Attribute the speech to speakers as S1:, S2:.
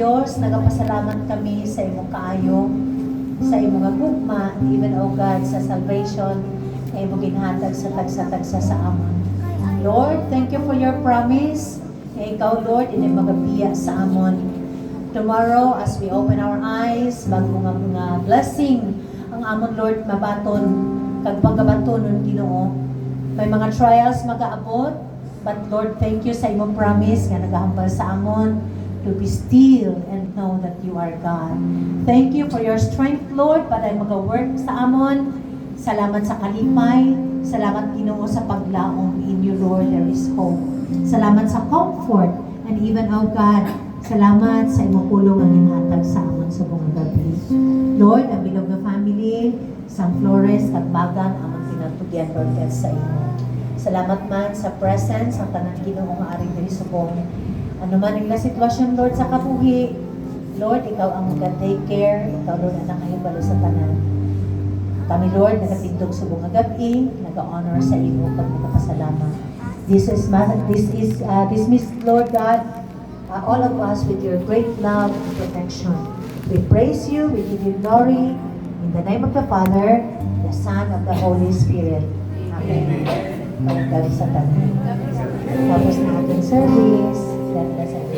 S1: Dios, nagapasalamat kami sa imong kaayo, sa imong gugma, even, O God, sa salvation, ay imong ginhatag sa tagsa-tagsa sa amon. Lord, thank you for your promise. Ikaw, Lord, ini magabiya sa amon. Tomorrow, as we open our eyes, bago mga blessing, ang amon, Lord, mabaton, kag pagkabaton ng Ginoo. May mga trials mag-aabot, but Lord, thank you sa imong promise nga nagahambal sa amon to be still and know that you are God. Thank you for your strength, Lord, para mag-work sa amon. Salamat sa kalipay. Salamat, Ginoo, sa paglaom. In you, Lord, there is hope. Salamat sa comfort. And even, oh God, salamat sa imong pulong ang inhatag sa amon sa buong gabi. Lord, ang bilog na family, San Flores, Tagbagan, amon pinatugyan, Lord, God, sa imo. Salamat man sa presence, ang tanan Ginoo nga ari diri subong. Ano man ang sitwasyon, Lord, sa kabuhi, Lord, ikaw ang mag-take care, ikaw, Lord, ang nakahibalo sa tanan. Kami, Lord, nagatigdog subong nga gabi, nag-honor sa imo pag nagpasalamat. This is dismissed, Lord God, all of us with your great love and protection. We praise you, we give you glory, in the name of the Father, the Son, of the Holy Spirit. Amen. Pagkakas sa tanan. Tapos na ating service. God bless